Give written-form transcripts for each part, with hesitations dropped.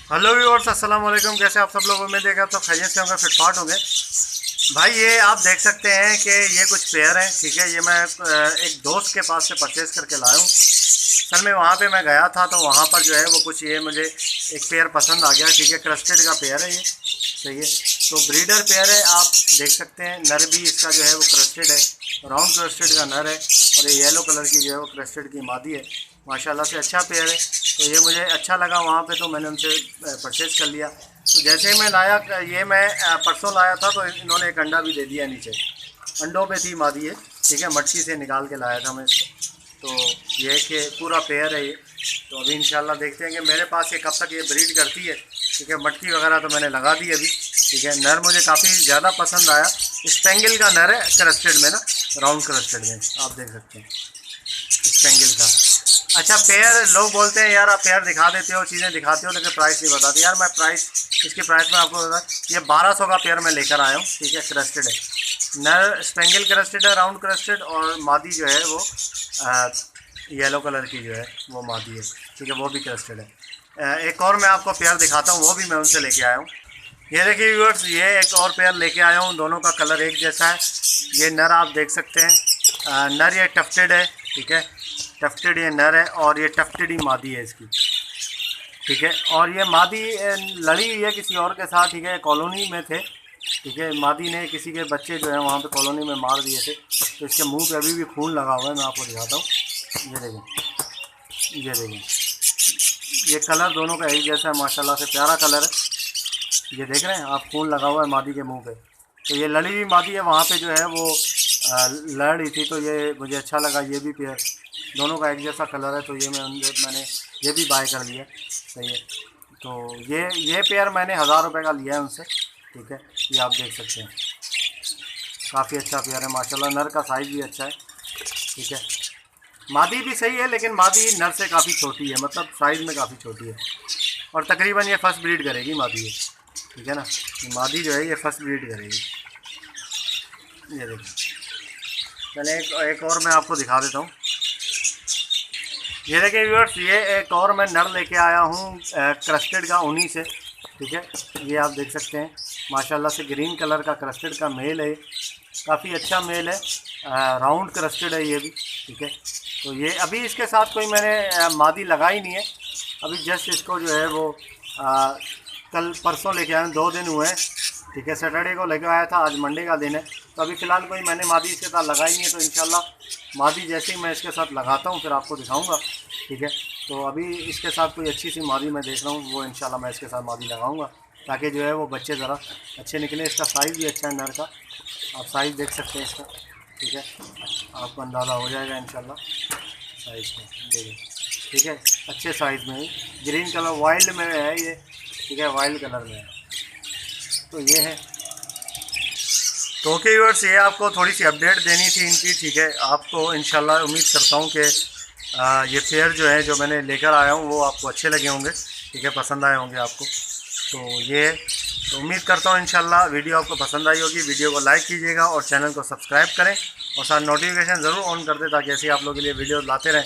Hello viewers, अस्सलाम वालेकुम। कैसे आप सब लोग? उम्मीद है कि आप सब खैरियत से होंगे, फिटफाट होंगे। भाई ये आप देख सकते हैं कि ये कुछ पेयर हैं, ठीक है। ये मैं एक दोस्त के पास से परचेज़ करके लाया हूँ। सर मैं वहाँ पे मैं गया था तो वहाँ पर जो है वो कुछ ये मुझे एक पेयर पसंद आ गया, ठीक है। क्रस्टेड का पेयर है ये, सही है। तो ब्रीडर पेयर है, आप देख सकते हैं। नर भी इसका जो है वो क्रस्टेड है, राउंड क्रस्टेड का नर है, और ये येलो कलर की जो है वो क्रस्टेड की मादी है। माशाल्लाह से अच्छा पेयर है। तो ये मुझे अच्छा लगा वहाँ पे, तो मैंने उनसे परचेज़ कर लिया। तो जैसे ही मैं लाया, ये मैं परसों लाया था, तो इन्होंने एक अंडा भी दे दिया नीचे। अंडों पे थी मादी है, ठीक है। मटकी से निकाल के लाया था मैं इसको। तो ये है कि पूरा पेयर है ये। तो अभी इंशाल्लाह देखते हैं कि मेरे पास ये कब तक ये ब्रीड करती है, ठीक है। मटकी वगैरह तो मैंने लगा दी अभी, ठीक है। नर मुझे काफ़ी ज़्यादा पसंद आया। स्पेंगल का नर है, क्रस्टेड में ना, राउंड क्रस्टेड में, आप देख सकते हैं स्पेंगल का। अच्छा पेयर, लोग बोलते हैं यार आप पेयर दिखा देते हो, चीज़ें दिखाते हो, लेकिन प्राइस नहीं बताते। यार मैं प्राइस, इसकी प्राइस में आपको बता, ये 1200 का पेयर मैं लेकर आया हूँ, ठीक है। क्रस्टेड है, नर स्पेंगल क्रस्टेड है, राउंड क्रस्टेड, और मादी जो है वो येलो कलर की जो है वो मादी है, ठीक है। वो भी क्रस्टेड है। एक और मैं आपको पेयर दिखाता हूँ, वो भी मैं उनसे लेके आया हूँ। ये देखिए व्यूअर्स, ये एक और पेयर लेके आया हूँ, दोनों का कलर एक जैसा है। ये नर आप देख सकते हैं, नर ये टफ्टेड है, ठीक है। टफ्टेड ये नर है, और ये टफ्टेड ही मादी है इसकी, ठीक है। और ये मादी लड़ी हुई है किसी और के साथ, ठीक है। कॉलोनी में थे, ठीक है। मादी ने किसी के बच्चे जो है वहाँ पे कॉलोनी में मार दिए थे, तो इसके मुंह पे अभी भी खून लगा हुआ है। मैं आपको दिखाता हूँ, ये देखें, ये देखें। ये कलर दोनों का एक जैसा है, माशाल्लाह से प्यारा कलर है। ये देख रहे हैं आप, खून लगा हुआ है मादी के मुंह पे। तो ये लड़ी हुई मादी है, वहाँ पे जो है वो लड़ रही थी, तो ये मुझे अच्छा लगा। ये भी पेयर दोनों का एक जैसा कलर है, तो ये मैंने ये भी बाय कर लिया, सही है। तो ये पेयर मैंने 1000 रुपये का लिया है उनसे, ठीक है। ये आप देख सकते हैं, काफ़ी अच्छा पेयर है माशाल्लाह। नर का साइज़ भी अच्छा है, ठीक है। मादी भी सही है, लेकिन मादी नर से काफ़ी छोटी है, मतलब साइज़ में काफ़ी छोटी है। और तकरीबन ये फर्स्ट ब्रीड करेगी मादी है, ठीक है ना। ये मादी जो है ये फर्स्ट ब्रीड करेगी। ये देखिए, चले एक और मैं आपको दिखा देता हूँ। ये देखिए व्यूअर्स, ये एक और मैं नर लेके आया हूँ क्रस्टेड का, उन्हीं से, ठीक है। ये आप देख सकते हैं माशाल्लाह से, ग्रीन कलर का क्रस्टेड का मेल है, काफ़ी अच्छा मेल है। राउंड क्रस्टेड है ये भी, ठीक है। तो ये अभी इसके साथ कोई मैंने मादी लगाई नहीं है, अभी जस्ट इसको जो है वो कल परसों लेके आया हूँ, 2 दिन हुए हैं, ठीक है। सैटरडे को लेकर आया था, आज मंडे का दिन है। तो अभी फ़िलहाल कोई मैंने मादी इसके साथ लगाई नहीं है, तो इंशाल्लाह मादी जैसे ही मैं इसके साथ लगाता हूँ फिर आपको दिखाऊंगा, ठीक है। तो अभी इसके साथ कोई अच्छी सी मादी मैं देख रहा हूँ, वो इंशाल्लाह मैं इसके साथ मादी लगाऊंगा, ताकि जो है वो बच्चे ज़रा अच्छे निकले। इसका साइज़ भी अच्छा है नर का, आप साइज़ देख सकते हैं इसका, ठीक है। आपको अंदाज़ा हो जाएगा इंशाल्लाह साइज़ का, देखिए, ठीक है। अच्छे साइज़ में ही, ग्रीन कलर वाइल्ड में है ये, ठीक है, वाइल्ड कलर में है। तो ये है। तो ओके व्यूअर्स, ये आपको थोड़ी सी अपडेट देनी थी इनकी, ठीक है। आपको इंशाल्लाह उम्मीद करता हूँ कि ये पेयर जो है जो मैंने लेकर आया हूँ वो आपको अच्छे लगे होंगे, ठीक है, पसंद आए होंगे आपको। तो ये, तो उम्मीद करता हूँ इंशाल्लाह वीडियो आपको पसंद आई होगी। वीडियो को लाइक कीजिएगा और चैनल को सब्सक्राइब करें, और साथ नोटिफिकेशन ज़रूर ऑन कर दें, ताकि ऐसे ही आप लोगों के लिए वीडियो लाते रहें।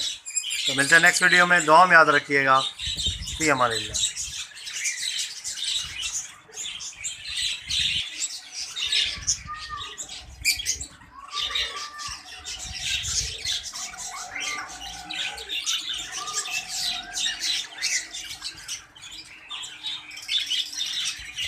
तो मिलते हैं नेक्स्ट वीडियो में, दुआ में याद रखिएगा। फ़ी अमान अल्लाह।